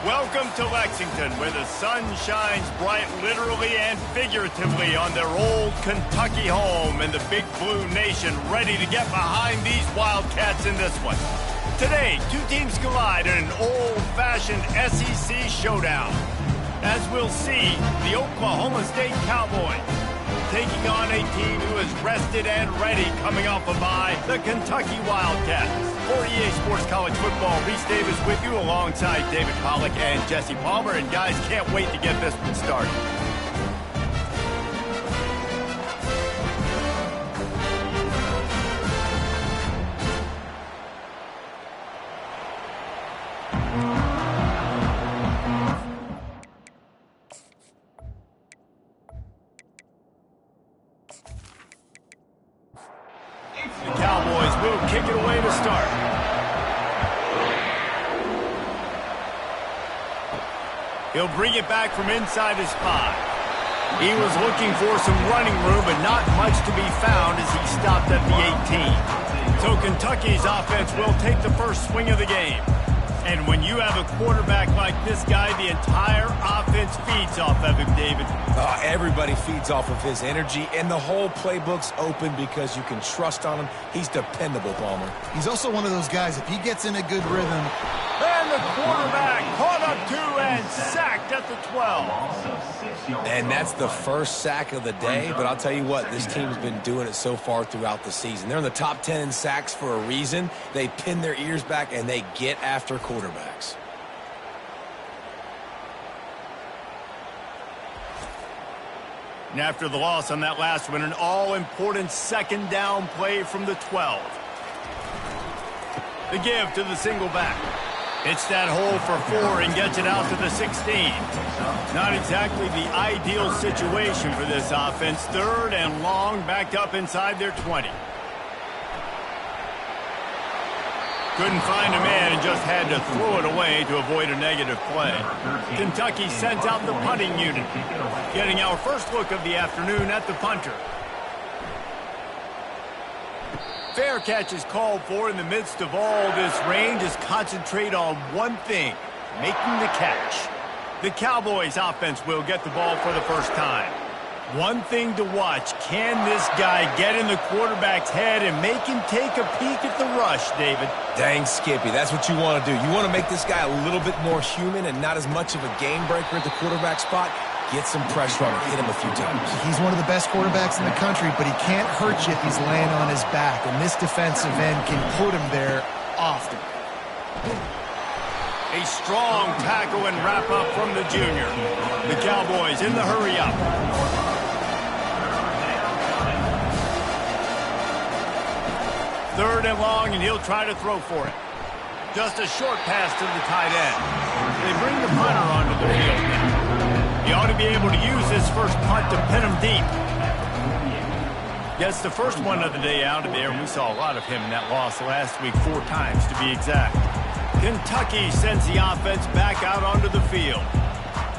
Welcome to Lexington, where the sun shines bright literally and figuratively on their old Kentucky home, and the Big Blue Nation ready to get behind these Wildcats in this one. Today, two teams collide in an old-fashioned SEC showdown. As we'll see, the Oklahoma State Cowboys taking on a team who is rested and ready coming off a bye, the Kentucky Wildcats. For EA Sports College Football, Reese Davis with you alongside David Pollack and Jesse Palmer. And guys, can't wait to get this one started. The Cowboys will kick it away to start. He'll bring it back from inside his 5. He was looking for some running room, but not much to be found as he stopped at the 18. So Kentucky's offense will take the first swing of the game. And when you have a quarterback like this guy, the entire offense feeds off of him, David. Everybody feeds off of his energy, and the whole playbook's open because you can trust on him. He's dependable, Palmer. He's also one of those guys, if he gets in a good rhythm. And the quarterback caught up to and sacked at the 12. And that's the first sack of the day, but I'll tell you what, this team's been doing it so far throughout the season. They're in the top 10 in sacks for a reason. They pin their ears back, and they get after quarterbacks. And after the loss on that last one, an all-important second down play from the 12. The give to the single back. Hits that hole for 4 and gets it out to the 16. Not exactly the ideal situation for this offense. 3rd and long, backed up inside their 20. Couldn't find a man and just had to throw it away to avoid a negative play. Kentucky sent out the punting unit, getting our first look of the afternoon at the punter. Fair catch is called for. In the midst of all this rain, just concentrate on one thing, making the catch. The Cowboys offense will get the ball for the first time. One thing to watch, can this guy get in the quarterback's head and make him take a peek at the rush, David? Dang, Skippy, that's what you want to do. You want to make this guy a little bit more human and not as much of a game breaker at the quarterback spot. Get some pressure on him, hit him a few times. He's one of the best quarterbacks in the country, but he can't hurt you if he's laying on his back, and this defensive end can put him there often. A strong tackle and wrap-up from the junior. The Cowboys in the hurry-up. Third and long, and he'll try to throw for it. Just a short pass to the tight end. They bring the punter onto the field now. He ought to be able to use his first punt to pin him deep. Gets the first one of the day out of there, and we saw a lot of him in that loss last week, 4 times to be exact. Kentucky sends the offense back out onto the field.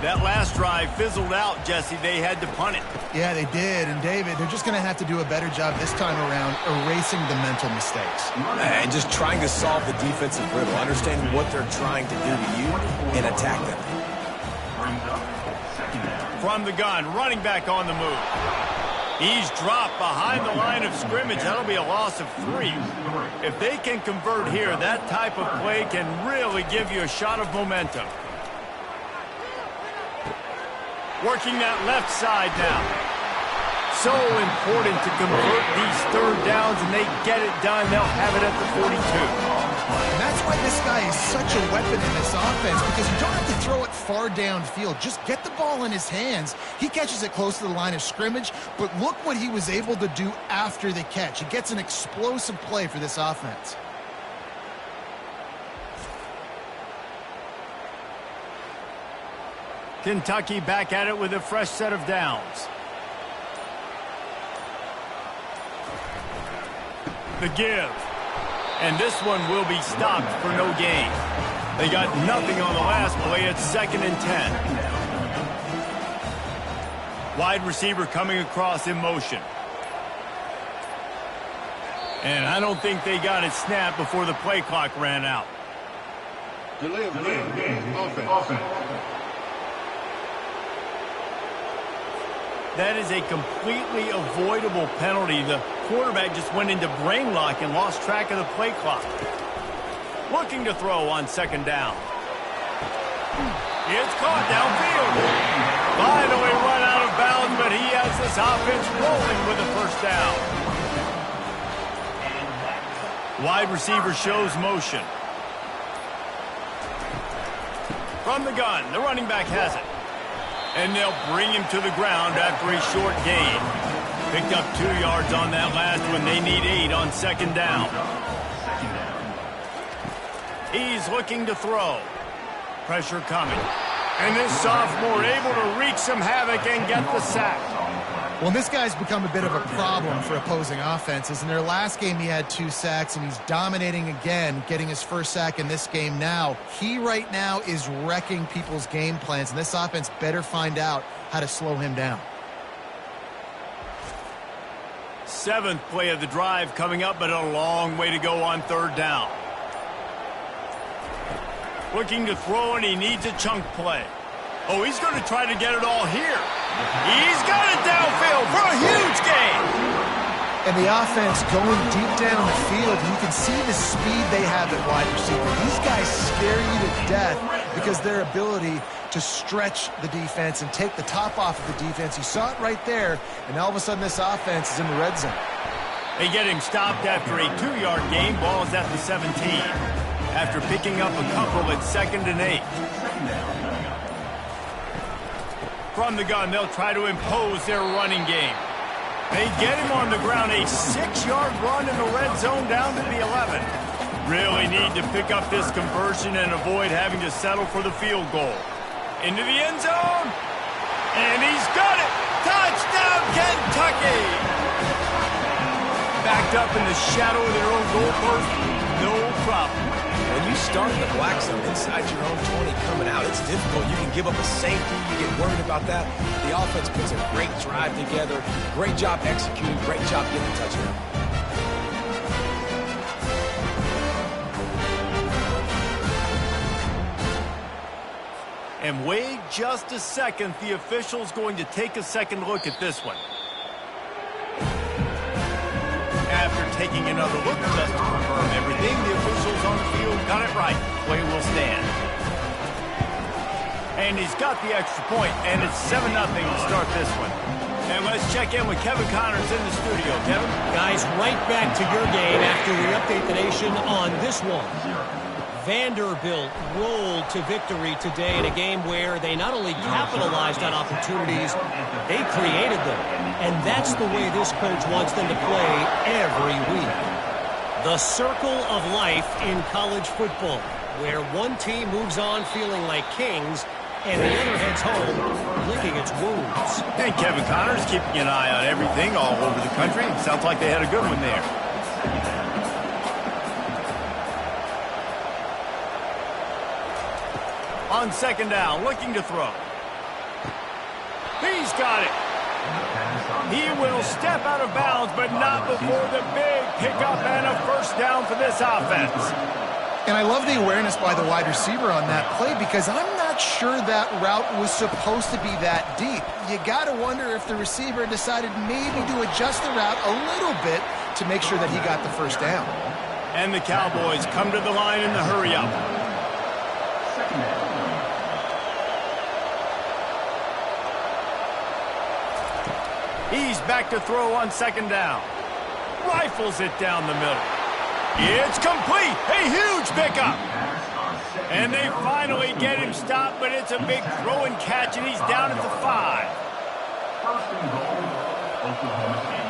That last drive fizzled out, Jesse. They had to punt it. Yeah, they did. And, David, they're just going to have to do a better job this time around erasing the mental mistakes. And just trying to solve the defensive riddle, understanding what they're trying to do to you, and attack them. From the gun, running back on the move. He's dropped behind the line of scrimmage. That'll be a loss of 3. If they can convert here, that type of play can really give you a shot of momentum. Working that left side now. So important to convert these third downs, and they get it done. They'll have it at the 42. And that's why this guy is such a weapon in this offense, because you don't have to throw it far downfield. Just get the ball in his hands. He catches it close to the line of scrimmage, but look what he was able to do after the catch. He gets an explosive play for this offense. Kentucky back at it with a fresh set of downs. The give. And this one will be stopped for no gain. They got nothing on the last play. It's 2nd and 10. Wide receiver coming across in motion. And I don't think they got it snapped before the play clock ran out. Delay of game. Offense. That is a completely avoidable penalty. The quarterback just went into brain lock and lost track of the play clock. Looking to throw on second down. It's caught downfield. Finally run out of bounds, but he has this offense rolling with a first down. Wide receiver shows motion. From the gun, the running back has it. And they'll bring him to the ground after a short gain. Picked up 2 yards on that last one. They need 8 on second down. He's looking to throw. Pressure coming. And this sophomore able to wreak some havoc and get the sack. Well, this guy's become a bit of a problem for opposing offenses. In their last game, he had 2 sacks, and he's dominating again, getting his first sack in this game now. He right now is wrecking people's game plans, and this offense better find out how to slow him down. 7th play of the drive coming up, but a long way to go on third down. Looking to throw, and he needs a chunk play. Oh, he's going to try to get it all here. He's got it downfield for a huge gain. And the offense going deep down the field, you can see the speed they have at wide receiver. These guys scare you to death because their ability to stretch the defense and take the top off of the defense. You saw it right there, and all of a sudden this offense is in the red zone. They get him stopped after a 2-yard gain. Ball is at the 17. After picking up a couple at 2nd and 8. From the gun, they'll try to impose their running game. They get him on the ground, a 6-yard run in the red zone down to the 11. Really need to pick up this conversion and avoid having to settle for the field goal. Into the end zone, and he's got it! Touchdown, Kentucky! Backed up in the shadow of their own goalpost, no problem. When you start in the black zone inside your own 20 coming out, it's difficult. You can give up a safety. You get worried about that. The offense puts a great drive together. Great job executing. Great job getting a touchdown. And wait just a second. The official's going to take a second look at this one. After taking another look just to confirm everything, the officials on the field got it right. Play will stand. And he's got the extra point, and it's 7-0 to start this one. And let's check in with Kevin Connors in the studio. Kevin? Guys, right back to your game after we update the nation on this one. Vanderbilt rolled to victory today in a game where they not only capitalized on opportunities, they created them. And that's the way this coach wants them to play every week. The circle of life in college football, where one team moves on feeling like kings and the other heads home licking its wounds. And Kevin Connors keeping an eye on everything all over the country. Sounds like they had a good one there. On second down, looking to throw. He's got it. He will step out of bounds, but not before the big pickup and a first down for this offense. And I love the awareness by the wide receiver on that play because I'm not sure that route was supposed to be that deep. You got to wonder if the receiver decided maybe to adjust the route a little bit to make sure that he got the first down. And the Cowboys come to the line in the hurry-up. He's back to throw on second down. Rifles it down the middle. It's complete. A huge pickup. And they finally get him stopped, but it's a big throw and catch, and he's down at the 5. First and goal, Oklahoma State.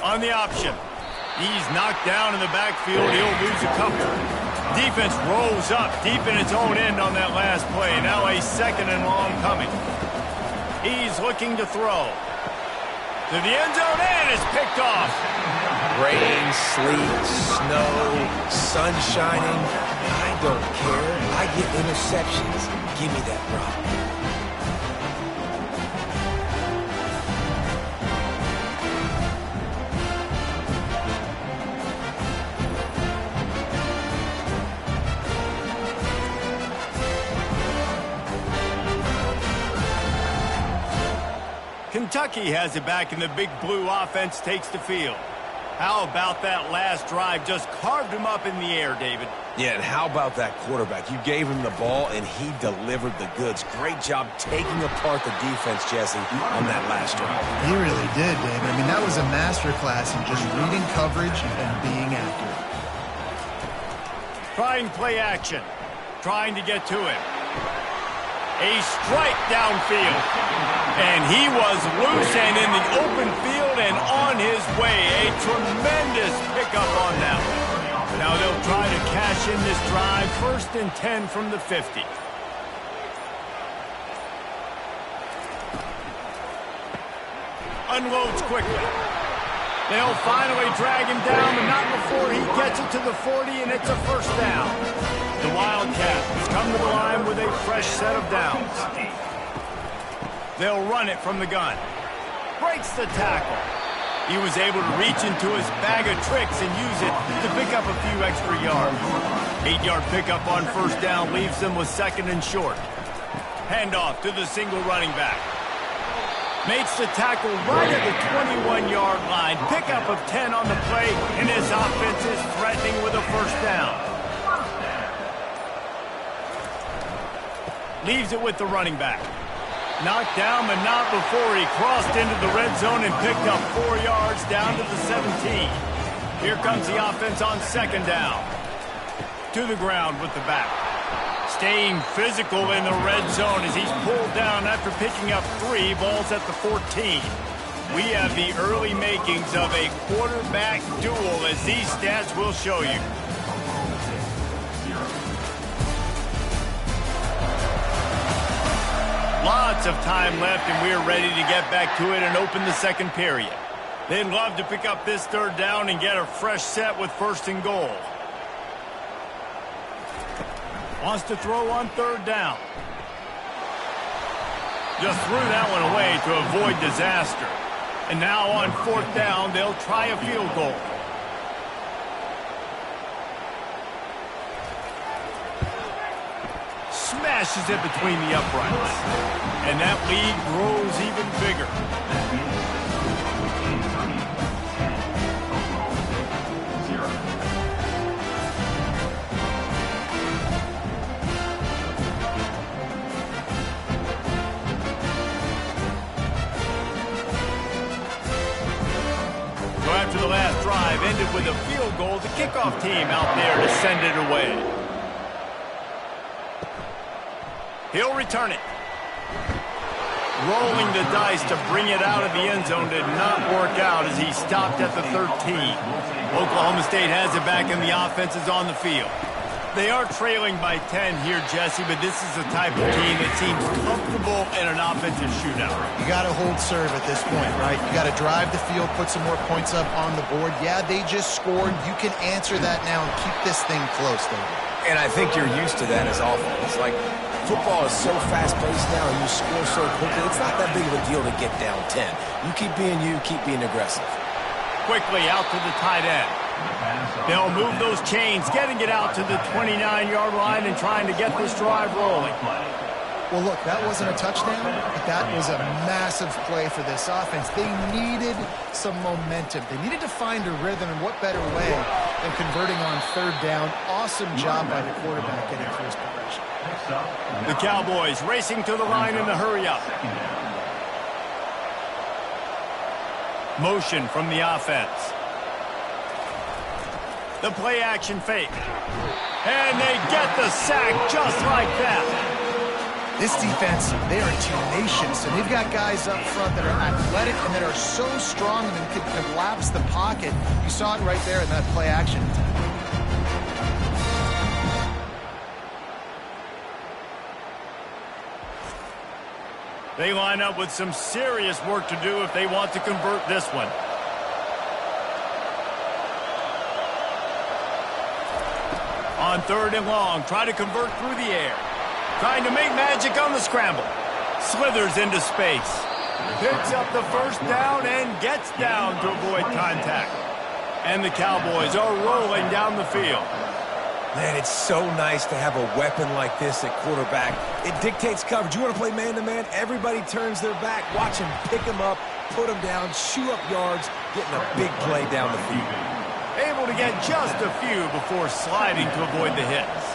On the option. He's knocked down in the backfield. He'll lose a couple. Defense rolls up deep in its own end on that last play. Now a second and long coming. He's looking to throw. To the end zone and is picked off. Rain, sleet, snow, sun shining. I don't care. I get interceptions. Give me that rock. Kentucky has it back, and the Big Blue offense takes the field. How about that last drive? Just carved him up in the air, David. Yeah, and how about that quarterback? You gave him the ball, and he delivered the goods. Great job taking apart the defense, Jesse, on that last drive. He really did, David. I mean, that was a masterclass in just reading coverage and being accurate. Trying play action. Trying to get to him. A strike downfield. And he was loose and in the open field and on his way. A tremendous pickup on that one. Now they'll try to cash in this drive. 1st and 10 from the 50. Unloads quickly. They'll finally drag him down, but not before he gets it to the 40, and it's a 1st down. The Wildcats come to the line with a fresh set of downs. They'll run it from the gun. Breaks the tackle. He was able to reach into his bag of tricks and use it to pick up a few extra yards. 8-yard pickup on 1st down leaves them with 2nd and short. Handoff to the single running back. Makes the tackle right at the 21-yard line. Pickup of 10 on the play, and his offense is threatening with a 1st down. Leaves it with the running back. Knocked down, but not before he crossed into the red zone and picked up 4 yards down to the 17. Here comes the offense on 2nd down. To the ground with the back. Staying physical in the red zone as he's pulled down after picking up 3 balls at the 14. We have the early makings of a quarterback duel, as these stats will show you. Lots of time left, and we're ready to get back to it and open the 2nd period. They'd love to pick up this 3rd down and get a fresh set with 1st and goal. Wants to throw on 3rd down. Just threw that one away to avoid disaster. And now on 4th down, they'll try a field goal. Smashes it between the uprights. And that lead grows even bigger. So after the last drive ended with a field goal, the kickoff team out there to send it away. He'll return it. Rolling the dice to bring it out of the end zone did not work out as he stopped at the 13. Oklahoma State has it back and the offense is on the field. They are trailing by 10 here, Jesse, but this is the type of team that seems comfortable in an offensive shootout. You got to hold serve at this point, right? You got to drive the field, put some more points up on the board. Yeah, they just scored. You can answer that now and keep this thing close, David. And I think you're used to that as offense. Like, football is so fast-paced now and you score so quickly, it's not that big of a deal to get down 10. You keep being aggressive. Quickly out to the tight end. They'll move those chains, getting it out to the 29-yard line and trying to get this drive rolling. Well, look, that wasn't a touchdown, but that was a massive play for this offense. They needed some momentum. They needed to find a rhythm, and what better way than converting on 3rd down. Awesome job by the quarterback getting through his progression. The Cowboys racing to the line in the hurry-up. Motion from the offense. The play-action fake. And they get the sack just like that. This defense, they are tenacious, and they've got guys up front that are athletic and that are so strong and can collapse the pocket. You saw it right there in that play-action attempt. They line up with some serious work to do if they want to convert this one. On 3rd and long, try to convert through the air. Trying to make magic on the scramble. Slithers into space. Picks up the first down and gets down to avoid contact. And the Cowboys are rolling down the field. Man, it's so nice to have a weapon like this at quarterback. It dictates coverage. You want to play man-to-man? Everybody turns their back. Watch him pick him up, put him down, shoot up yards, getting a big play down the field. Able to get just a few before sliding to avoid the hits.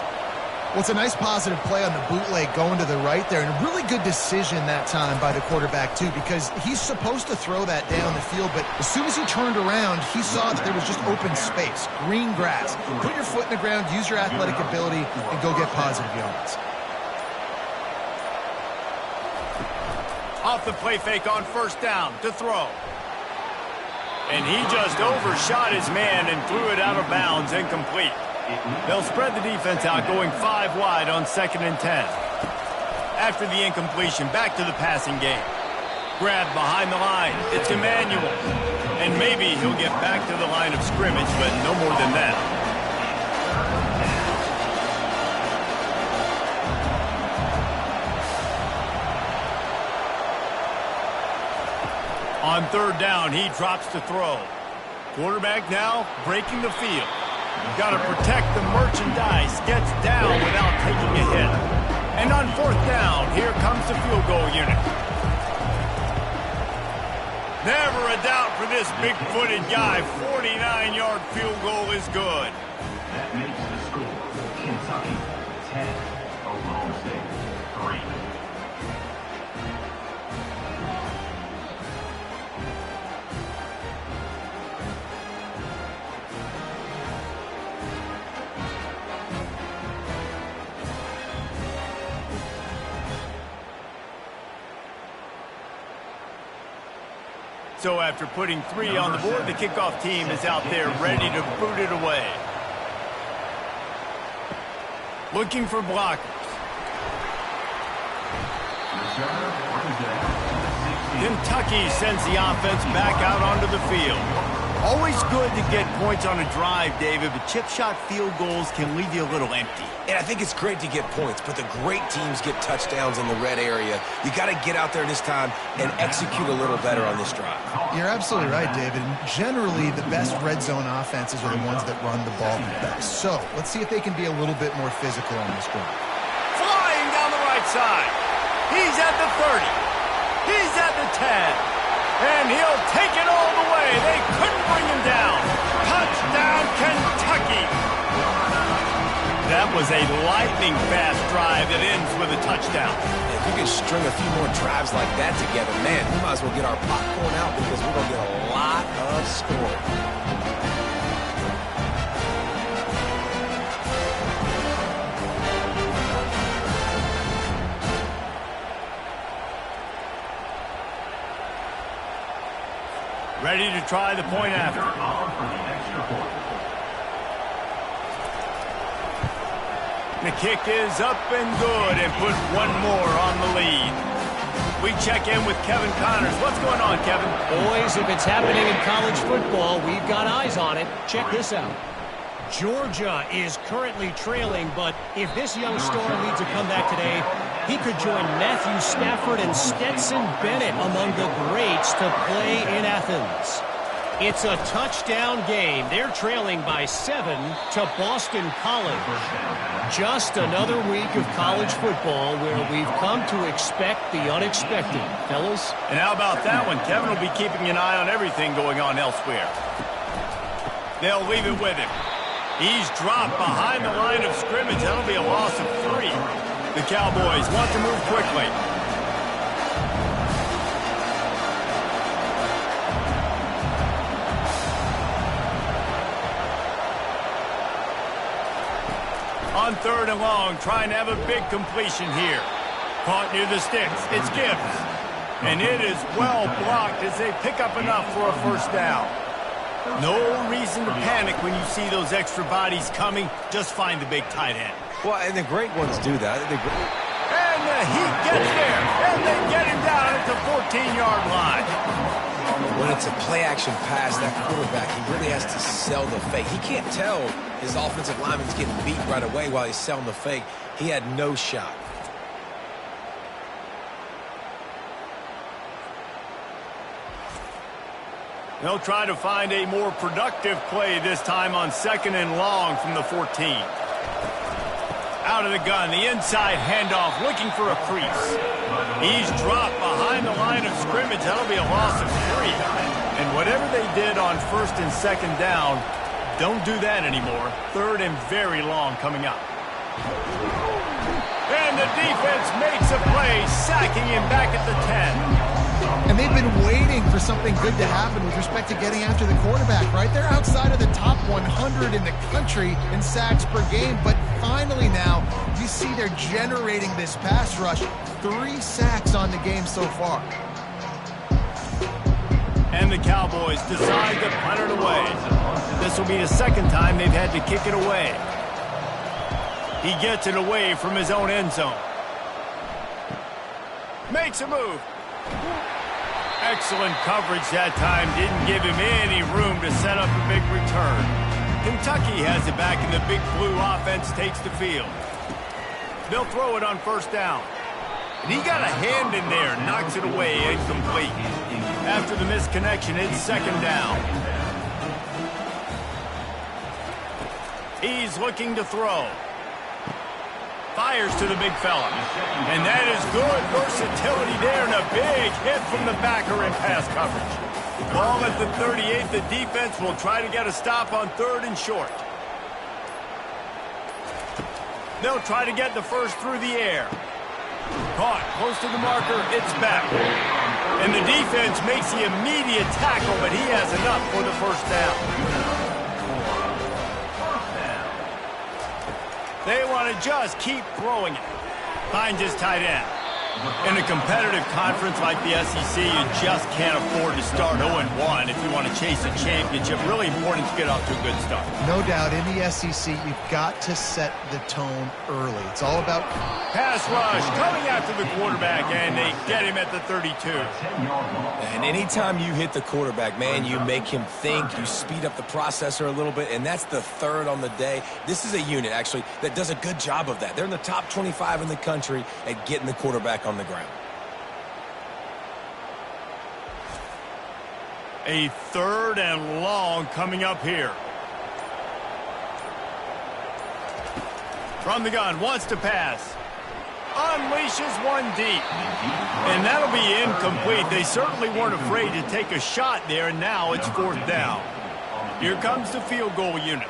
Well, it's a nice positive play on the bootleg going to the right there, and a really good decision that time by the quarterback, too, because he's supposed to throw that down the field, but as soon as he turned around, he saw that there was just open space, green grass. Put your foot in the ground, use your athletic ability, and go get positive yards. Off the play fake on 1st down to throw. And he just overshot his man and threw it out of bounds, incomplete. They'll spread the defense out, going 5 wide on 2nd and 10. After the incompletion, back to the passing game. Grabbed behind the line. It's Emmanuel. And maybe he'll get back to the line of scrimmage, but no more than that. On 3rd down, he drops to throw. Quarterback now breaking the field. Got to protect the merchandise. Gets down without taking a hit. And on 4th down, here comes the field goal unit. Never a doubt for this big-footed guy. 49-yard field goal is good. That makes the score Kentucky 10, Oklahoma State 3. So after putting 3 on the board, the kickoff team is out there ready to boot it away. Looking for blockers. Kentucky sends the offense back out onto the field. Always good to get points on a drive, David, but chip shot field goals can leave you a little empty. And I think it's great to get points, but the great teams get touchdowns in the red area. You got to get out there this time and execute a little better on this drive. You're absolutely right, David. Generally, the best red zone offenses are the ones that run the ball the best. So let's see if they can be a little bit more physical on this drive. Flying down the right side. He's at the 30. He's at the 10. And he'll take it all the way. They couldn't bring him down. Touchdown, Kentucky. That was a lightning-fast drive that ends with a touchdown. If we can string a few more drives like that together, man, we might as well get our popcorn out because we're going to get a lot of scoring. Ready to try the point after. The kick is up and good and put 1 more on the lead. We check in with Kevin Connors. What's going on, Kevin? Boys, if it's happening in college football, we've got eyes on it. Check this out. Georgia is currently trailing, but if this young star leads a comeback today, he could join Matthew Stafford and Stetson Bennett among the greats to play in Athens. It's a touchdown game. They're trailing by 7 to Boston College. Just another week of college football where we've come to expect the unexpected, fellas. And how about that one? Kevin will be keeping an eye on everything going on elsewhere. They'll leave it with him. He's dropped behind the line of scrimmage. That'll be a loss of 3. The Cowboys want to move quickly. On 3rd and long, trying to have a big completion here. Caught near the sticks. It's Gibbs. And it is well blocked as they pick up enough for a 1st down. No reason to panic when you see those extra bodies coming. Just find the big tight end. Well, and the great ones do that. And he gets there, and they get him down at the 14-yard line. When it's a play-action pass, that quarterback, he really has to sell the fake. He can't tell his offensive lineman's getting beat right away while he's selling the fake. He had no shot. They'll try to find a more productive play this time on 2nd and long from the 14. Out of the gun, the inside handoff, looking for a crease. He's dropped behind the line of scrimmage. That'll be a loss of 3. And whatever they did on 1st and 2nd down, don't do that anymore. 3rd and very long coming up. And the defense makes a play, sacking him back at the 10. And they've been waiting for something good to happen with respect to getting after the quarterback, right? They're outside of the top 100 in the country in sacks per game, but finally now you see they're generating this pass rush. 3 sacks on the game so far. And the Cowboys decide to punt it away. This will be the 2nd time they've had to kick it away. He gets it away from his own end zone. Makes a move. Excellent coverage that time. Didn't give him any room to set up a big return. Kentucky has it back, and the Big Blue offense takes the field. They'll throw it on 1st down. And he got a hand in there, knocks it away, incomplete. After the misconnection, it's 2nd down. He's looking to throw. Fires to the big fella. And that is good versatility there, and a big hit from the backer in pass coverage. Ball at the 38. The defense will try to get a stop on 3rd and short. They'll try to get the first through the air. Caught close to the marker. It's back. And the defense makes the immediate tackle, but he has enough for the 1st down. They want to just keep throwing it. Finds his tight end. In a competitive conference like the SEC, you just can't afford to start 0-1 if you want to chase a championship. Really important to get off to a good start. No doubt, in the SEC, you've got to set the tone early. It's all about pass rush coming after the quarterback, and they get him at the 32. And anytime you hit the quarterback, man, you make him think, you speed up the processor a little bit, and that's the 3rd on the day. This is a unit, actually, that does a good job of that. They're in the top 25 in the country at getting the quarterback on the ground. A 3rd and long coming up here. From the gun, wants to pass. Unleashes one deep. And that'll be incomplete. They certainly weren't afraid to take a shot there, and now it's 4th down. Here comes the field goal unit.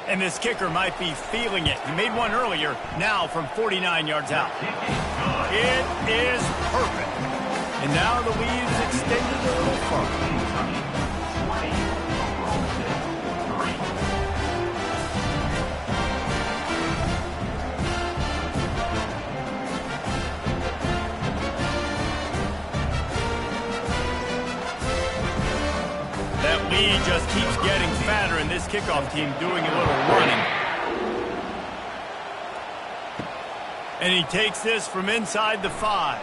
And this kicker might be feeling it. He made one earlier, now from 49 yards out. It is perfect. And now the lead is extended a little further. That lead just keeps getting fatter, and this kickoff team doing a little running. And he takes this from inside the 5.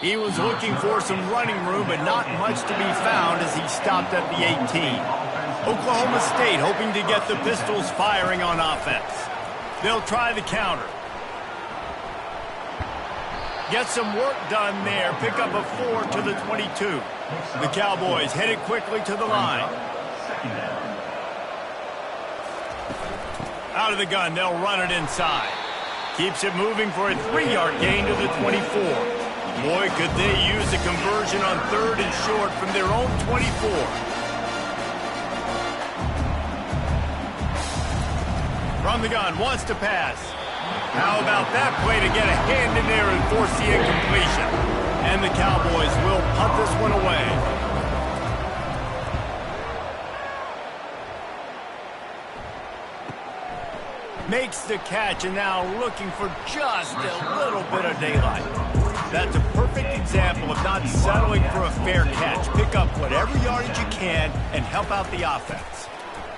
He was looking for some running room, but not much to be found as he stopped at the 18. Oklahoma State hoping to get the Pistols firing on offense. They'll try the counter. Get some work done there. Pick up a 4 to the 22. The Cowboys headed quickly to the line. Out of the gun, they'll run it inside. Keeps it moving for a 3-yard gain to the 24. Boy, could they use a conversion on 3rd and short from their own 24. From the gun, wants to pass. How about that play to get a hand in there and force the incompletion? And the Cowboys will punt this one away. Makes the catch, and now looking for just a little bit of daylight. That's a perfect example of not settling for a fair catch. Pick up whatever yardage you can and help out the offense.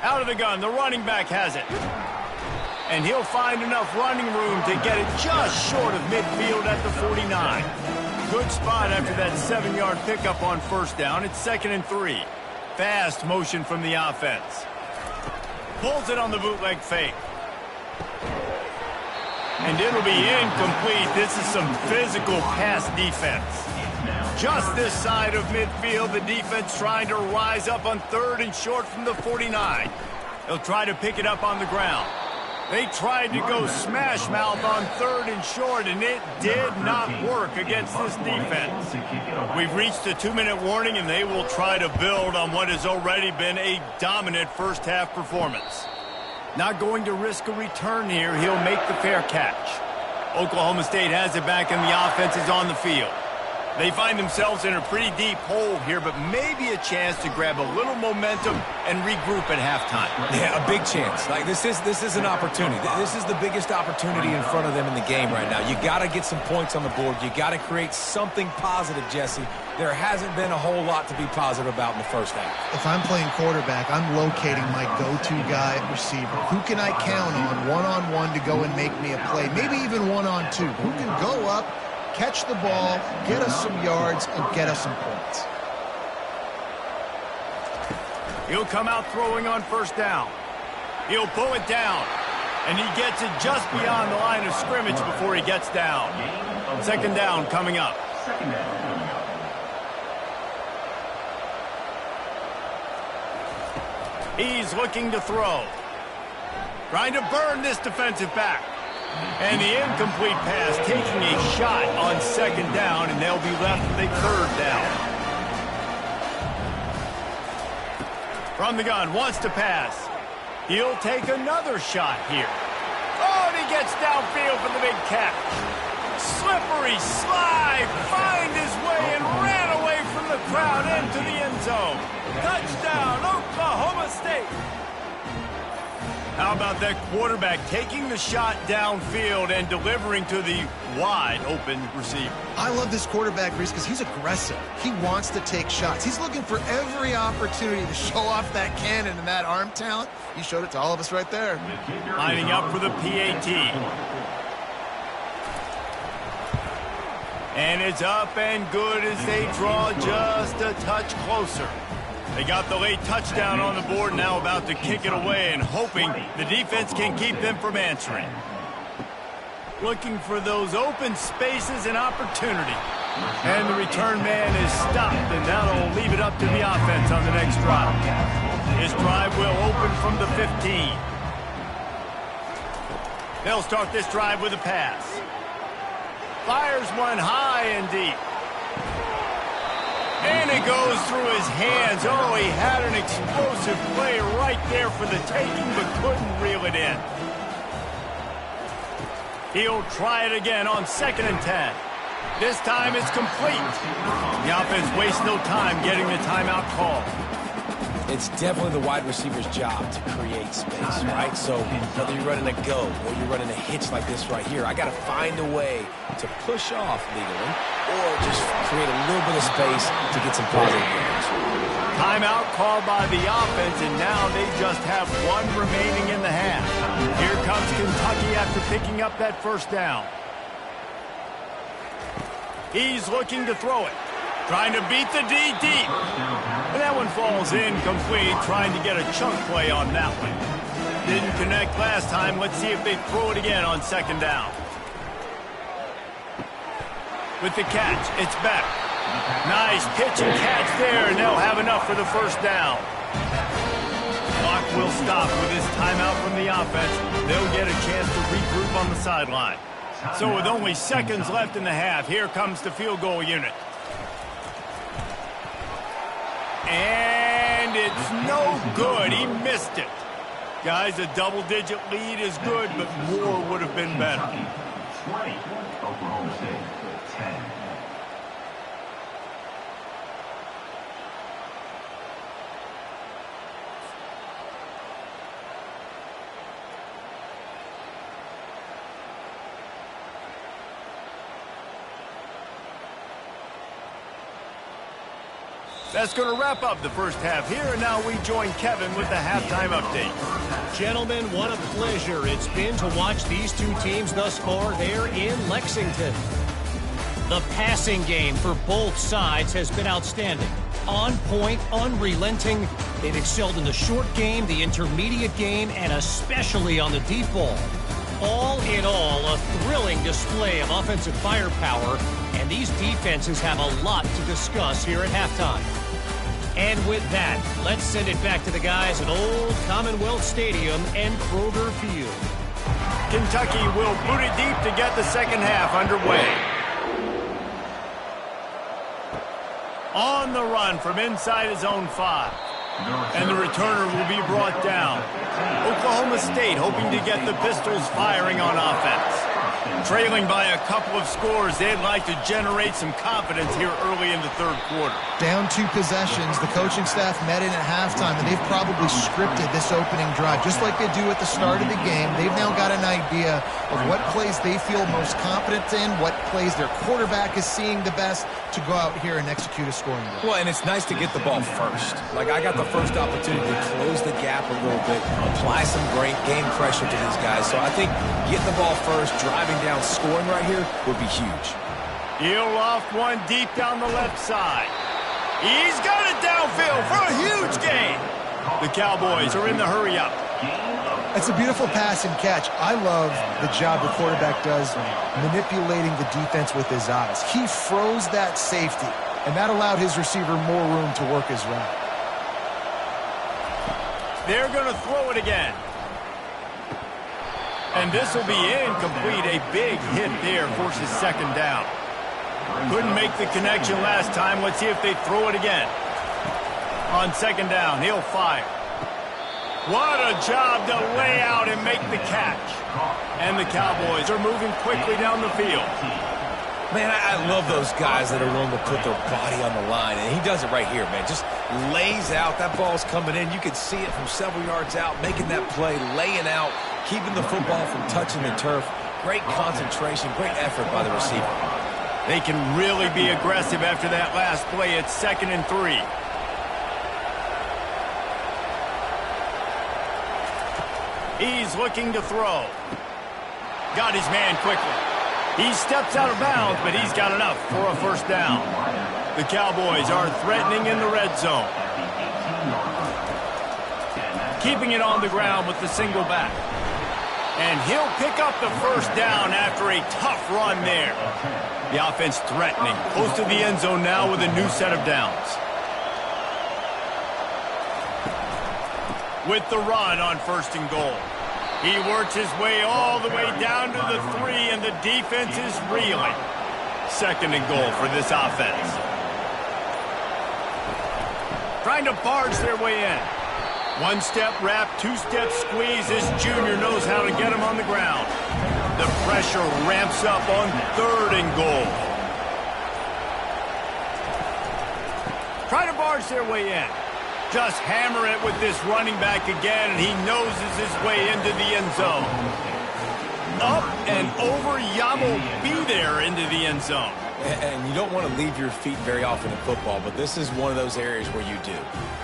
Out of the gun, the running back has it. And he'll find enough running room to get it just short of midfield at the 49. Good spot after that 7-yard pickup on first down. It's 2nd and 3. Fast motion from the offense. Pulls it on the bootleg fake. And it'll be incomplete. This is some physical pass defense. Just this side of midfield, the defense trying to rise up on 3rd and short from the 49. They'll try to pick it up on the ground. They tried to go smash mouth on 3rd and short, and it did not work against this defense. We've reached a 2-minute warning, and they will try to build on what has already been a dominant first-half performance. Not going to risk a return here. He'll make the fair catch. Oklahoma State has it back, and the offense is on the field. They find themselves in a pretty deep hole here, but maybe a chance to grab a little momentum and regroup at halftime. Yeah, a big chance. Like this is an opportunity. This is the biggest opportunity in front of them in the game right now. You got to get some points on the board. You got to create something positive, Jesse. There hasn't been a whole lot to be positive about in the first half. If I'm playing quarterback, I'm locating my go-to guy at receiver. Who can I count on one-on-one to go and make me a play? Maybe even one-on-two. Who can go up, catch the ball, get us some yards, and get us some points. He'll come out throwing on first down. He'll pull it down, and he gets it just beyond the line of scrimmage before he gets down. 2nd down coming up. He's looking to throw. Trying to burn this defensive back. And the incomplete pass taking a shot on 2nd down, and they'll be left with a 3rd down. From the gun, wants to pass. He'll take another shot here. Oh, and he gets downfield for the big catch. Slippery slide, find his way and ran away from the crowd into the end zone. Touchdown, Oklahoma State. How about that quarterback taking the shot downfield and delivering to the wide-open receiver? I love this quarterback, Reese, because he's aggressive. He wants to take shots. He's looking for every opportunity to show off that cannon and that arm talent. He showed it to all of us right there. Lining up for the PAT. And it's up and good as they draw just a touch closer. They got the late touchdown on the board, now about to kick it away and hoping the defense can keep them from answering. Looking for those open spaces and opportunity. And the return man is stopped, and that'll leave it up to the offense on the next drive. This drive will open from the 15. They'll start this drive with a pass. Fires one high and deep. And it goes through his hands. Oh, he had an explosive play right there for the taking, but couldn't reel it in. He'll try it again on 2nd and 10. This time it's complete. The offense wastes no time getting the timeout call. It's definitely the wide receiver's job to create space, right? So whether you're running a go or you're running a hitch like this right here, I got to find a way to push off legally or just create a little bit of space to get some positive yards. Timeout called by the offense, and now they just have one remaining in the half. Here comes Kentucky after picking up that first down. He's looking to throw it. Trying to beat the D deep. And that one falls incomplete, trying to get a chunk play on that one. Didn't connect last time. Let's see if they throw it again on 2nd down. With the catch, it's Beck. Nice pitch and catch there, and they'll have enough for the first down. Clock will stop with this timeout from the offense. They'll get a chance to regroup on the sideline. So with only seconds left in the half, here comes the field goal unit. And it's no good. He missed it. Guys, a double-digit lead is good, but more would have been better. 20, Oklahoma State, 10. That's going to wrap up the first half here, and now we join Kevin with the halftime update. Gentlemen, what a pleasure it's been to watch these two teams thus far there in Lexington. The passing game for both sides has been outstanding. On point, unrelenting. They've excelled in the short game, the intermediate game, and especially on the deep ball. All in all, a thrilling display of offensive firepower, and these defenses have a lot to discuss here at halftime. And with that, let's send it back to the guys at Old Commonwealth Stadium and Kroger Field. Kentucky will boot it deep to get the second half underway. On the run from inside his own 5. And the returner will be brought down. Oklahoma State hoping to get the Pistols firing on offense. Trailing by a couple of scores, they'd like to generate some confidence here early in the third quarter. Down 2 possessions, the coaching staff met in at halftime, and they've probably scripted this opening drive. Just like they do at the start of the game, they've now got an idea of what plays they feel most confident in, what plays their quarterback is seeing the best to go out here and execute a scoring goal. Well, and it's nice to get the ball first. Like, I got the first opportunity to close the gap a little bit, apply some great game pressure to these guys. So I think getting the ball first, driving down, scoring right here would be huge. He'll loft one deep down the left side. He's got it downfield for a huge gain. The Cowboys are in the hurry-up. It's a beautiful pass and catch. I love the job the quarterback does manipulating the defense with his eyes. He froze that safety, and that allowed his receiver more room to work his route. They're going to throw it again. And this will be incomplete. A big hit there forces second down. Couldn't make the connection last time. Let's see if they throw it again. On second down, he'll fire. What a job to lay out and make the catch. And the Cowboys are moving quickly down the field. Man, I love those guys that are willing to put their body on the line, and he does it right here, man. Just lays out. That ball's coming in. You can see it from several yards out, making that play, laying out, keeping the football from touching the turf. Great concentration, great effort by the receiver. They can really be aggressive after that last play. It's 2nd and 3. He's looking to throw. Got his man quickly. He steps out of bounds, but he's got enough for a first down. The Cowboys are threatening in the red zone. Keeping it on the ground with the single back. And he'll pick up the first down after a tough run there. The offense threatening. Close to the end zone now with a new set of downs. With the run on 1st and goal. He works his way all the way down to the 3, and the defense is reeling. 2nd and goal for this offense. Trying to barge their way in. 1-step wrap, 2-step squeeze. This junior knows how to get him on the ground. The pressure ramps up on 3rd and goal. Try to barge their way in. Just hammer it with this running back again, and he noses his way into the end zone. Up and over, Yamo be there into the end zone. And you don't want to leave your feet very often in football, but this is one of those areas where you do.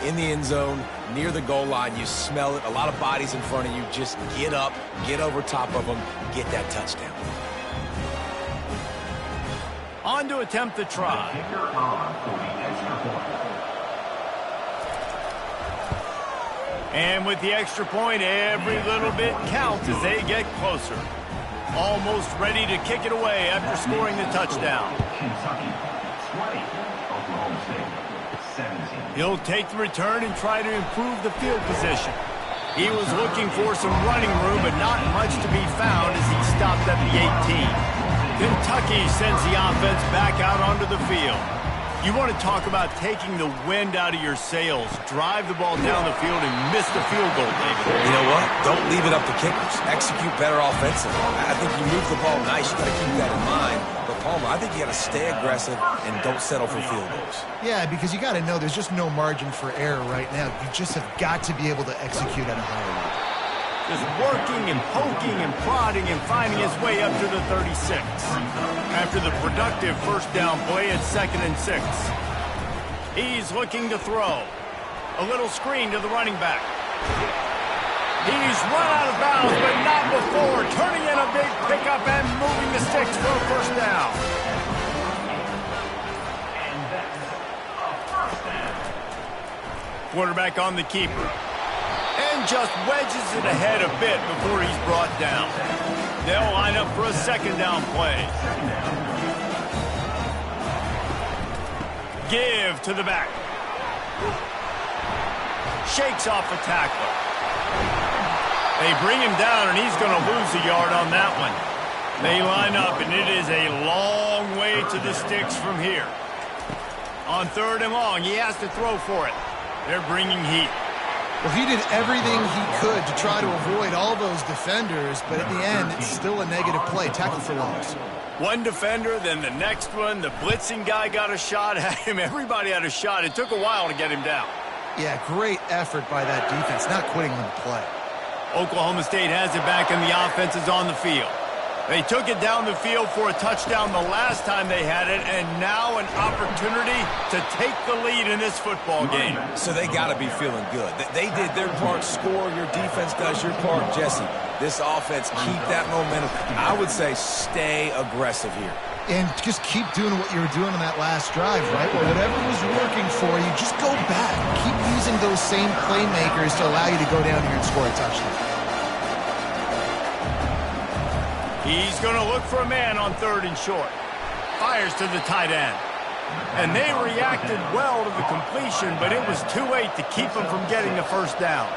In the end zone, near the goal line, you smell it. A lot of bodies in front of you. Just get up, get over top of them, get that touchdown. On to attempt the try. And with the extra point, every little bit counts as they get closer. Almost ready to kick it away after scoring the touchdown. He'll take the return and try to improve the field position. He was looking for some running room, but not much to be found as he stopped at the 18. Kentucky sends the offense back out onto the field. You want to talk about taking the wind out of your sails. Drive the ball down the field and miss the field goal, David. You know what? Don't leave it up to kickers. Execute better offensively. I think you move the ball nice. You got to keep that in mind. But, Palmer, I think you got to stay aggressive and don't settle for field goals. Yeah, because you got to know there's just no margin for error right now. You just have got to be able to execute at a higher level. Just working and poking and prodding and finding his way up to the 36. After the productive first down play, it's 2nd and 6. He's looking to throw. A little screen to the running back. He's run out of bounds, but not before. Turning in a big pickup and moving the sticks for a first down. Quarterback on the keeper. And just wedges it ahead a bit before he's brought down. They'll line up for a second down play. Give to the back. Shakes off a tackle. They bring him down, and he's going to lose a yard on that one. They line up, and it is a long way to the sticks from here. On 3rd and long, he has to throw for it. They're bringing heat. Well, he did everything he could to try to avoid all those defenders, but at the end, it's still a negative play. Tackle for loss. One defender, then the next one. The blitzing guy got a shot at him. Everybody had a shot. It took a while to get him down. Yeah, great effort by that defense, not quitting on the play. Oklahoma State has it back, and the offense is on the field. They took it down the field for a touchdown the last time they had it, and now an opportunity to take the lead in this football game. So they got to be feeling good. They did their part, score, your defense does your part. Jesse, this offense, keep that momentum. I would say stay aggressive here. And just keep doing what you were doing on that last drive, right? Well, whatever was working for you, just go back. Keep using those same playmakers to allow you to go down here and score a touchdown. He's going to look for a man on 3rd and short. Fires to the tight end. And they reacted well to the completion, but it was too late to keep them from getting the first down.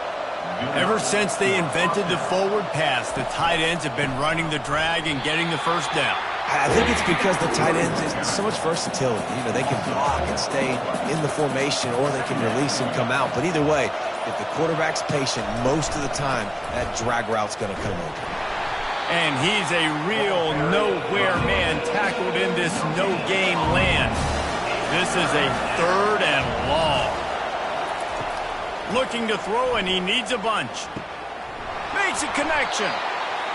Ever since they invented the forward pass, the tight ends have been running the drag and getting the first down. I think it's because the tight ends is so much versatility. You know, they can block and stay in the formation, or they can release and come out. But either way, if the quarterback's patient most of the time, that drag route's going to come open. And he's a real nowhere man tackled in this no-game land. This is a 3rd and long. Looking to throw, and he needs a bunch. Makes a connection.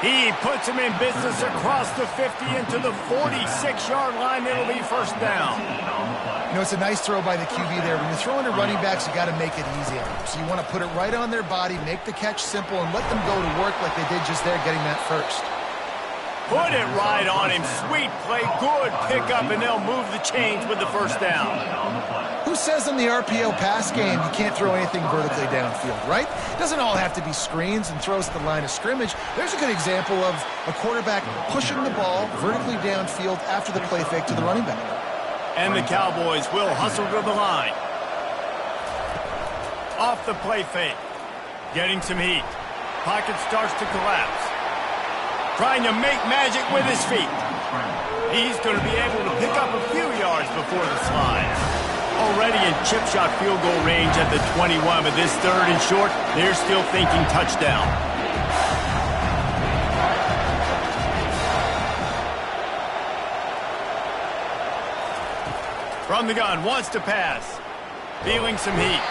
He puts him in business across the 50 into the 46-yard line. It'll be first down. You know, it's a nice throw by the QB there. When you're throwing to running backs, you got to make it easy on them. So you want to put it right on their body, make the catch simple, and let them go to work like they did just there, getting that first. Put it right on him. Sweet play, good pickup, and they'll move the chains with the first down. Who says in the RPO pass game you can't throw anything vertically downfield, right? It doesn't all have to be screens and throws at the line of scrimmage. There's a good example of a quarterback pushing the ball vertically downfield after the play fake to the running back. And the Cowboys will hustle to the line. Off the play fake. Getting some heat. Pocket starts to collapse. Trying to make magic with his feet. He's going to be able to pick up a few yards before the slide. Already in chip shot field goal range at the 21, but this 3rd and short, they're still thinking touchdown. From the gun, wants to pass. Feeling some heat.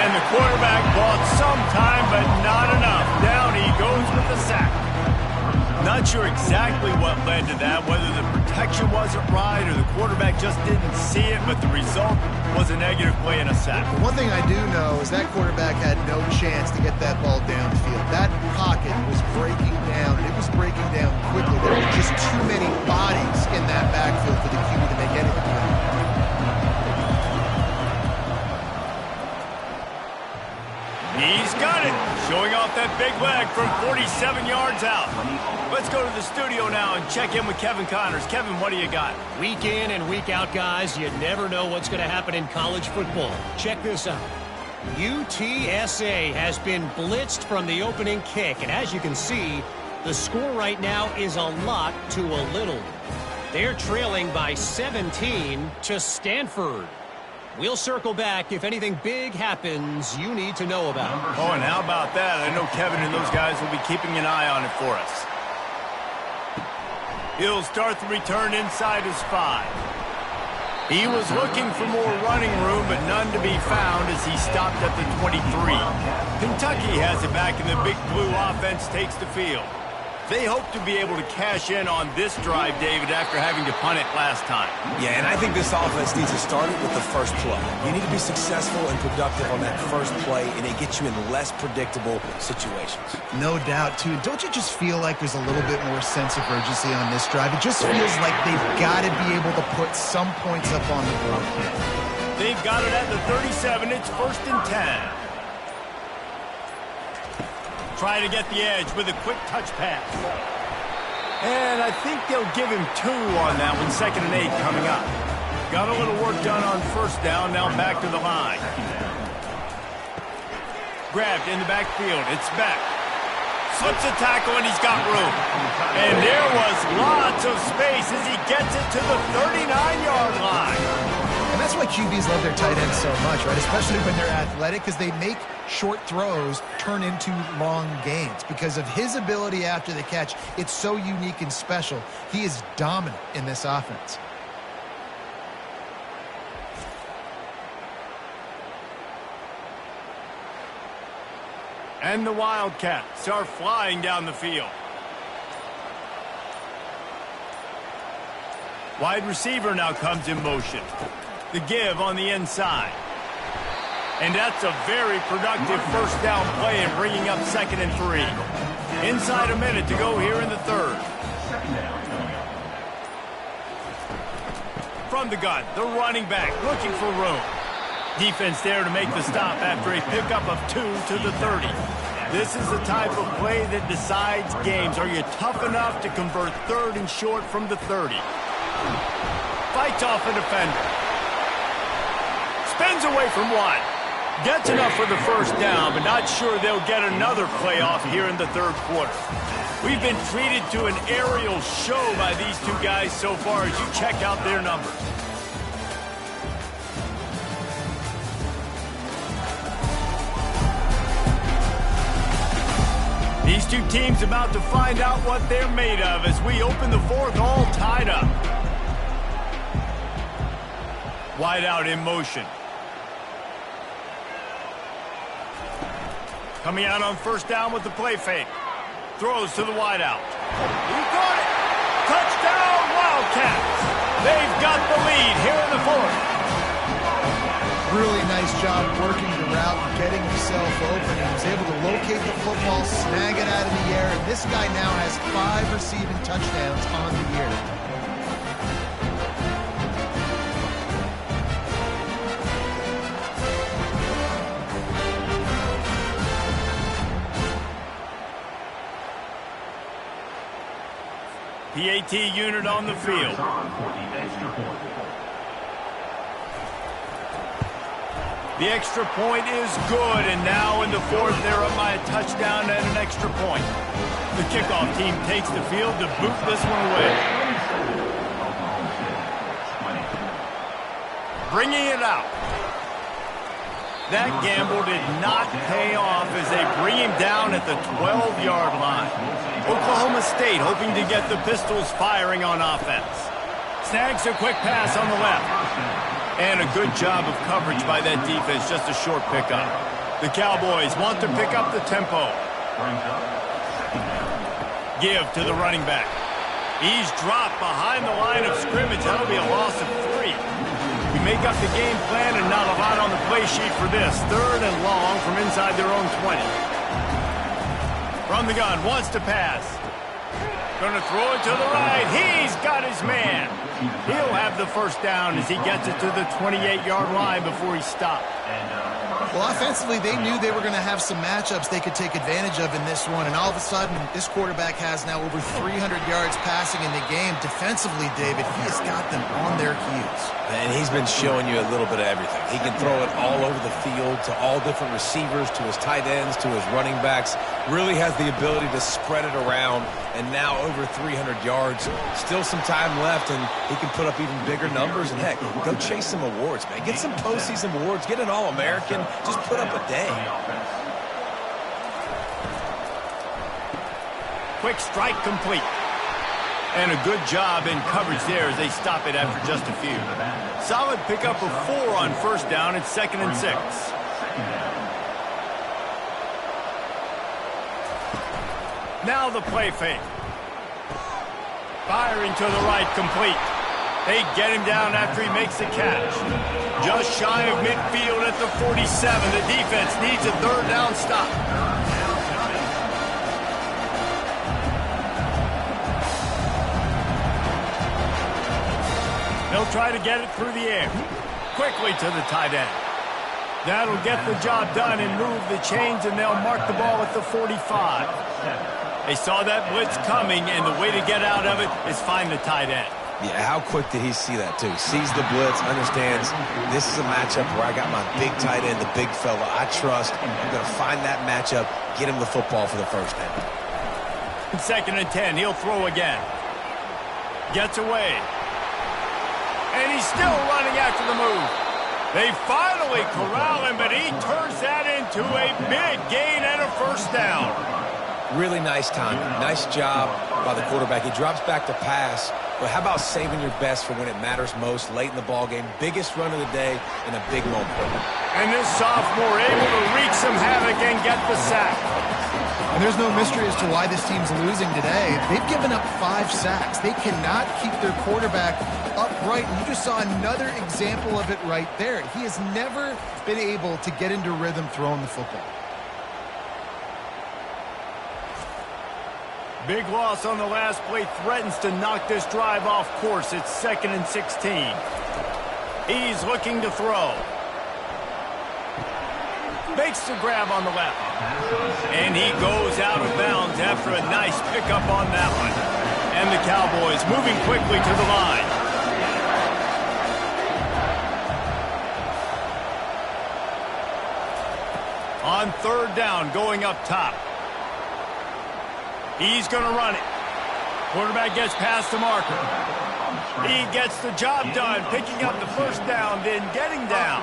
And the quarterback bought some time, but not enough. Down he goes with the sack. Not sure exactly what led to that, whether the protection wasn't right or the quarterback just didn't see it, but the result was a negative play and a sack. One thing I do know is that quarterback had no chance to get that ball downfield. That pocket was breaking down, and it was breaking down quickly. There were just too many bodies in that backfield for the QB to make anything happen. He's got it, showing off that big leg from 47 yards out. Let's go to the studio now and check in with Kevin Connors. Kevin, what do you got? Week in and week out, guys, you never know what's going to happen in college football. Check this out. UTSA has been blitzed from the opening kick, and as you can see, the score right now is a lot to a little. They're trailing by 17 to Stanford. We'll circle back if anything big happens you need to know about. Oh, and how about that? I know Kevin and those guys will be keeping an eye on it for us. He'll start the return inside his 5. He was looking for more running room, but none to be found as he stopped at the 23. Kentucky has it back, and the Big Blue offense takes the field. They hope to be able to cash in on this drive, David, after having to punt it last time. Yeah, and I think this offense needs to start it with the first play. You need to be successful and productive on that first play, and it gets you in less predictable situations. No doubt, too. Don't you just feel like there's a little bit more sense of urgency on this drive? It just feels like they've got to be able to put some points up on the board. They've got it at the 37. It's 1st and 10. Try to get the edge with a quick touch pass. And I think they'll give him 2 on that one. 2nd and 8 coming up. Got a little work done on 1st down. Now back to the line. Grabbed in the backfield. It's Beck. Slips a tackle and he's got room. And there was lots of space as he gets it to the 39-yard line. And that's why QBs love their tight ends so much, right? Especially when they're athletic, because they make short throws turn into long gains. Because of his ability after the catch, it's so unique and special. He is dominant in this offense. And the Wildcats are flying down the field. Wide receiver now comes in motion. The give on the inside. And that's a very productive 1st down play and bringing up 2nd and 3. Inside a minute to go here in the 3rd. From the gun, the running back looking for room. Defense there to make the stop after a pickup of 2 to the 30. This is the type of play that decides games. Are you tough enough to convert 3rd and short from the 30? Fights off a defender. Spins away from 1. Gets enough for the 1st down, but not sure they'll get another play off here in the 3rd quarter. We've been treated to an aerial show by these 2 guys so far as you check out their numbers. These 2 teams about to find out what they're made of as we open the 4th all tied up. Wide out in motion. Coming out on 1st down with the play fake. Throws to the wide out. He got it! Touchdown Wildcats! They've got the lead here in the 4th. Really nice job working the route and getting himself open. He was able to locate the football, snag it out of the air, and this guy now has 5 receiving touchdowns on the year. PAT unit on the field. The extra point is good, and now in the 4th, they're up by a touchdown and an extra point. The kickoff team takes the field to boot this one away. Bringing it out. That gamble did not pay off as they bring him down at the 12-yard line. Oklahoma State hoping to get the Pistols firing on offense. Snags a quick pass on the left. And a good job of coverage by that defense, just a short pickup. The Cowboys want to pick up the tempo. Give to the running back. He's dropped behind the line of scrimmage. That'll be a loss of 3. We make up the game plan and not a lot on the play sheet for this. 3rd and long from inside their own 20. From the gun, wants to pass. Gonna throw it to the right. He's got his man. He'll have the 1st down as he gets it to the 28-yard line before he stopped. Well, offensively, they knew they were going to have some matchups they could take advantage of in this one, and all of a sudden, this quarterback has now over 300 yards passing in the game. Defensively, David, he has got them on their heels. And he's been showing you a little bit of everything. He can throw it all over the field to all different receivers, to his tight ends, to his running backs. Really has the ability to spread it around, and now over 300 yards. Still some time left, and he can put up even bigger numbers. And heck, go chase some awards, man. Get some postseason awards. Get an All-American. Just put up a day. Quick strike complete. And a good job in coverage there as they stop it after just a few. Solid pickup of 4 on 1st down. It's 2nd and 6. Now the play fake. Firing to the right, complete. They get him down after he makes the catch. Just shy of midfield at the 47. The defense needs a third down stop. They'll try to get it through the air. Quickly to the tight end. That'll get the job done and move the chains, and they'll mark the ball at the 45. They saw that blitz coming, and the way to get out of it is find the tight end. Yeah, how quick did he see that, too? Sees the blitz, understands this is a matchup where I got my big tight end, the big fella I trust. I'm going to find that matchup, get him the football for the first down. 2nd and 10, he'll throw again. Gets away. And he's still running after the move. They finally corral him, but he turns that into a big gain and a first down. Really nice timing. Nice job by the quarterback. He drops back to pass, but how about saving your best for when it matters most, late in the ball game? Biggest run of the day in a big moment. And this sophomore able to wreak some havoc and get the sack. And there's no mystery as to why this team's losing today. They've given up 5 sacks. They cannot keep their quarterback upright. And you just saw another example of it right there. He has never been able to get into rhythm throwing the football. Big loss on the last play threatens to knock this drive off course. It's 2nd and 16. He's looking to throw. Makes the grab on the left. And he goes out of bounds after a nice pickup on that one. And the Cowboys moving quickly to the line. On 3rd down, going up top. He's going to run it. Quarterback gets past the marker. He gets the job done, picking up the first down, then getting down.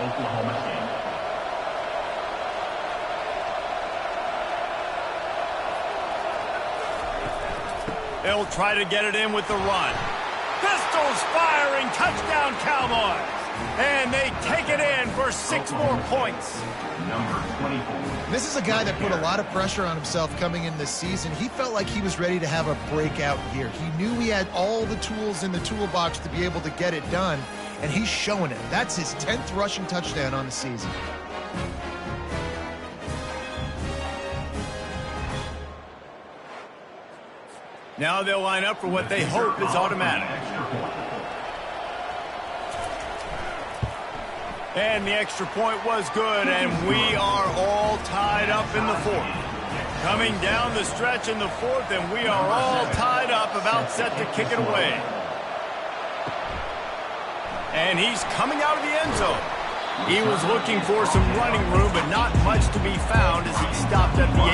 Oklahoma State. They'll try to get it in with the run. Pistols firing, touchdown Cowboys. And they take it in for 6 more points. Number 24. This is a guy that put a lot of pressure on himself coming in this season. He felt like he was ready to have a breakout year. He knew he had all the tools in the toolbox to be able to get it done, and he's showing it. That's his 10th rushing touchdown on the season. Now they'll line up for what they hope is automatic. And the extra point was good, and we are all tied up in the 4th. Coming down the stretch in the 4th, and we are all tied up, about set to kick it away. And he's coming out of the end zone. He was looking for some running room, but not much to be found as he stopped at the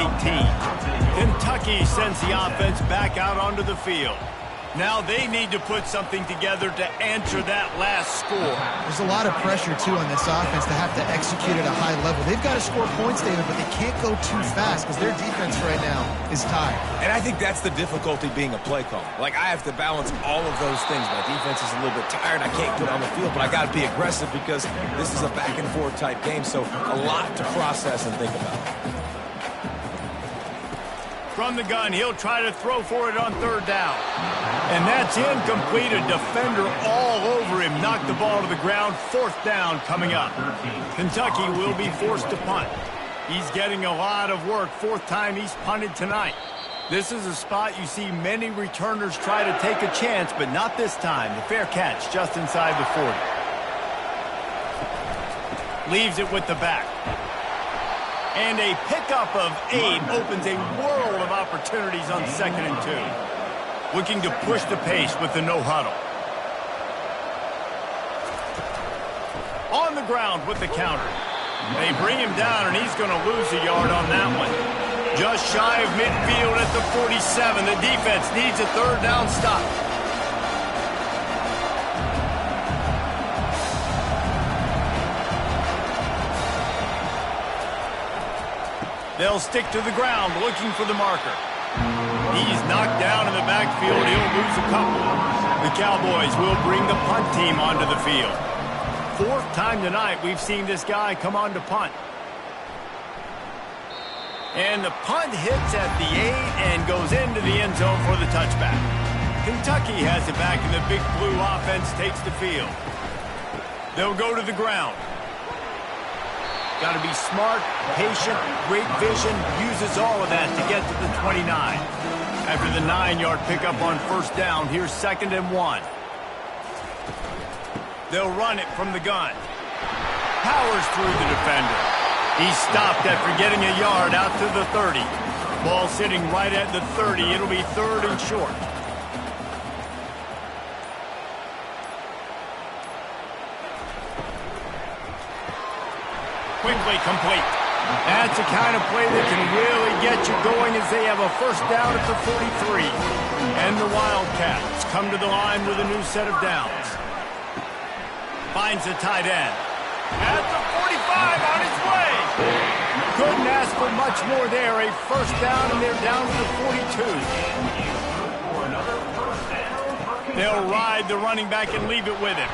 18. Kentucky sends the offense back out onto the field. Now they need to put something together to answer that last score. There's a lot of pressure, too, on this offense to have to execute at a high level. They've got to score points, David, but they can't go too fast because their defense right now is tired. And I think that's the difficulty being a play caller. Like, I have to balance all of those things. My defense is a little bit tired. I can't get on the field, but I got to be aggressive because this is a back-and-forth type game, so a lot to process and think about. From the gun, he'll try to throw for it on 3rd down. And that's incomplete. A defender all over him. Knocked the ball to the ground. 4th down coming up. Kentucky will be forced to punt. He's getting a lot of work. 4th time he's punted tonight. This is a spot you see many returners try to take a chance, but not this time. The fair catch just inside the 40. Leaves it with the back. And a pickup of Abe opens a world of opportunities on 2nd and 2. Looking to push the pace with the no huddle. On the ground with the counter. They bring him down, and he's going to lose a yard on that one. Just shy of midfield at the 47. The defense needs a 3rd down stop. They'll stick to the ground, looking for the marker. He's knocked down in the backfield. He'll lose a couple. The Cowboys will bring the punt team onto the field. 4th time tonight we've seen this guy come on to punt. And the punt hits at the 8 and goes into the end zone for the touchback. Kentucky has it back, and the Big Blue offense takes the field. They'll go to the ground. Got to be smart, patient, great vision, uses all of that to get to the 29. After the 9-yard pickup on first down, here's 2nd and 1. They'll run it from the gun. Powers through the defender. He stopped after getting a yard out to the 30. Ball sitting right at the 30. It'll be 3rd and short. Quickly complete. That's the kind of play that can really get you going as they have a first down at the 43. And the Wildcats come to the line with a new set of downs. Finds the tight end. At the 45 on his way. Couldn't ask for much more there. A first down, and they're down to the 42. They'll ride the running back and leave it with him.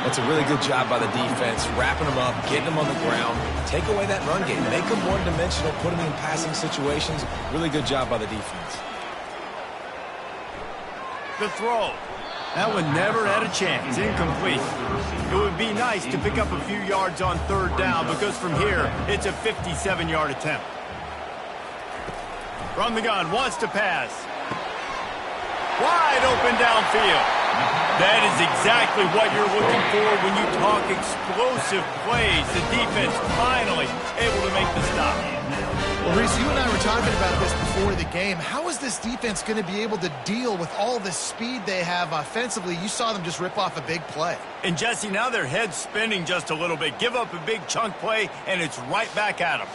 That's a really good job by the defense, wrapping them up, getting them on the ground. Take away that run game. Make them one-dimensional, put them in passing situations. Really good job by the defense. The throw. That one never had a chance. Incomplete. It would be nice to pick up a few yards on 3rd down because from here, it's a 57-yard attempt. From the gun, wants to pass. Wide open downfield. That is exactly what you're looking for when you talk explosive plays. The defense finally able to make the stop. Well, Reese, you and I were talking about this before the game. How is this defense going to be able to deal with all the speed they have offensively? You saw them just rip off a big play. And, Jesse, now their head's spinning just a little bit. Give up a big chunk play, and it's right back at them.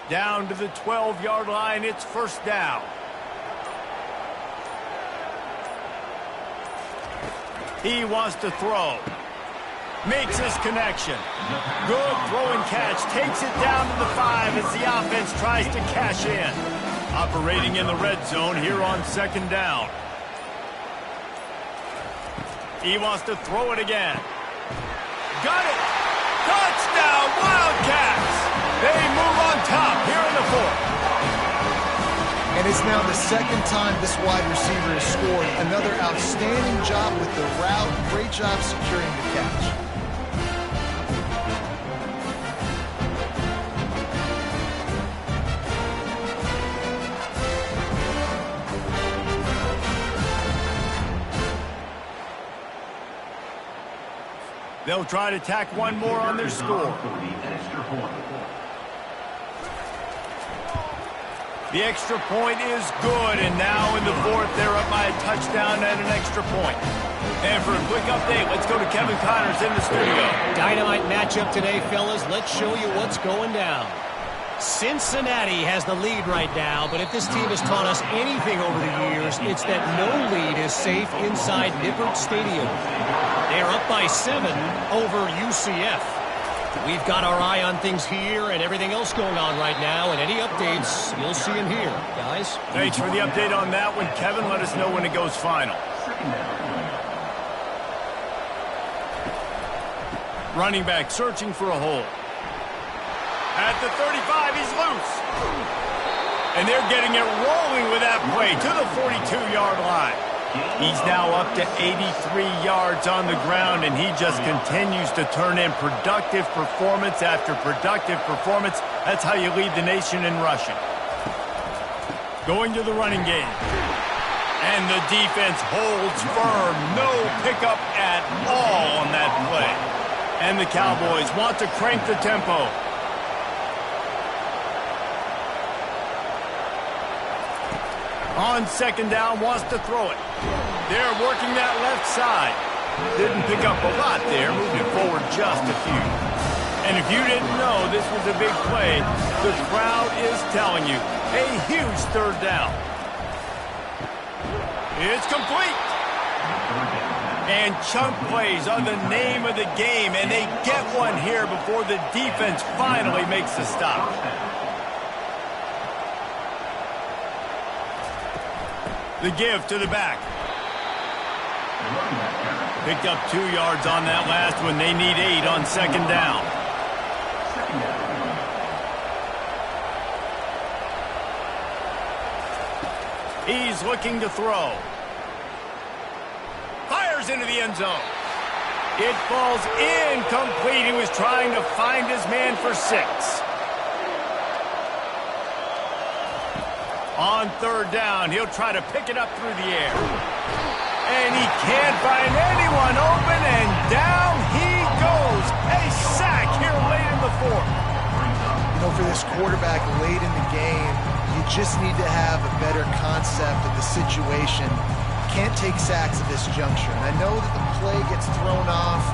Down to the 12-yard line, it's first down. He wants to throw. Makes his connection. Good throw and catch. Takes it down to the 5 as the offense tries to cash in. Operating in the red zone here on 2nd down. He wants to throw it again. Got it. Touchdown, Wildcats. They move on top here in the 4th. And it's now the 2nd time this wide receiver has scored. Another outstanding job with the route. Great job securing the catch. They'll try to tack one more on their score. The extra point is good, and now in the 4th, they're up by a touchdown and an extra point. And for a quick update, let's go to Kevin Connors in the studio. Dynamite matchup today, fellas. Let's show you what's going down. Cincinnati has the lead right now, but if this team has taught us anything over the years, it's that no lead is safe inside Nippert Stadium. They are up by 7 over UCF. We've got our eye on things here and everything else going on right now, and any updates, you'll see them here. Guys? Thanks for the update on that one, Kevin. Let us know when it goes final. Running back searching for a hole. At the 35, he's loose. And they're getting it rolling with that play to the 42-yard line. He's now up to 83 yards on the ground, and he just continues to turn in productive performance after productive performance. That's how you lead the nation in rushing. Going to the running game. And the defense holds firm. No pickup at all on that play. And the Cowboys want to crank the tempo. On 2nd down, wants to throw it. They're working that left side. Didn't pick up a lot there, moving forward just a few. And if you didn't know this was a big play, the crowd is telling you, a huge 3rd down. It's complete. And chunk plays are the name of the game, and they get one here before the defense finally makes the stop. The give to the back. Picked up 2 yards on that last one. They need 8 on second down. He's looking to throw. Fires into the end zone. It falls incomplete. He was trying to find his man for 6. On third down, he'll try to pick it up through the air. And he can't find anyone open, and down he goes. A sack here late in the fourth. You know, for this quarterback late in the game, you just need to have a better concept of the situation. Can't take sacks at this juncture. And I know that the play gets thrown off,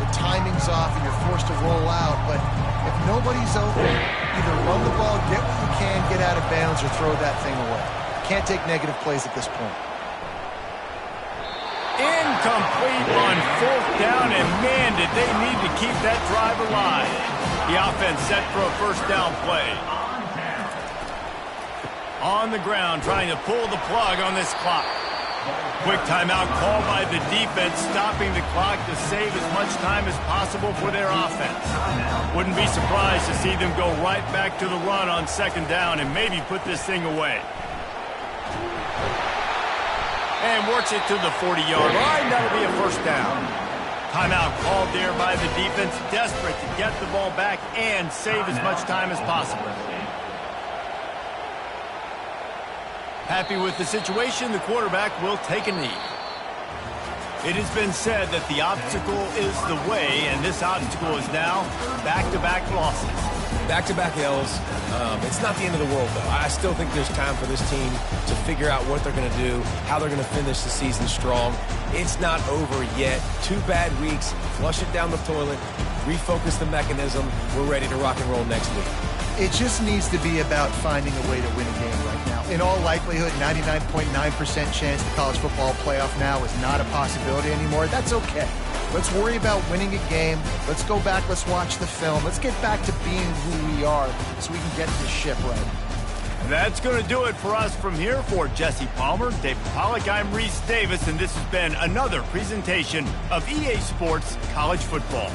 the timing's off, and you're forced to roll out. But if nobody's open, either run the ball, get what you can, get out of bounds, or throw that thing away. Can't take negative plays at this point. Incomplete on fourth down, and man, did they need to keep that drive alive. The offense set for a first down play. On the ground, trying to pull the plug on this clock. Quick timeout called by the defense, stopping the clock to save as much time as possible for their offense. Wouldn't be surprised to see them go right back to the run on second down and maybe put this thing away. And works it to the 40-yard line. That'll be a first down. Timeout called there by the defense, desperate to get the ball back and save as much time as possible. Happy with the situation, the quarterback will take a knee. It has been said that the obstacle is the way, and this obstacle is now back-to-back losses. Back-to-back L's. It's not the end of the world, though. I still think there's time for this team to figure out what they're going to do, how they're going to finish the season strong. It's not over yet. 2 bad weeks. Flush it down the toilet. Refocus the mechanism. We're ready to rock and roll next week. It just needs to be about finding a way to win a game right now. In all likelihood, 99.9% chance the college football playoff now is not a possibility anymore. That's okay. Let's worry about winning a game. Let's go back. Let's watch the film. Let's get back to being who we are so we can get this ship right. That's going to do it for us from here. For Jesse Palmer, David Pollack, I'm Reese Davis, and this has been another presentation of EA Sports College Football.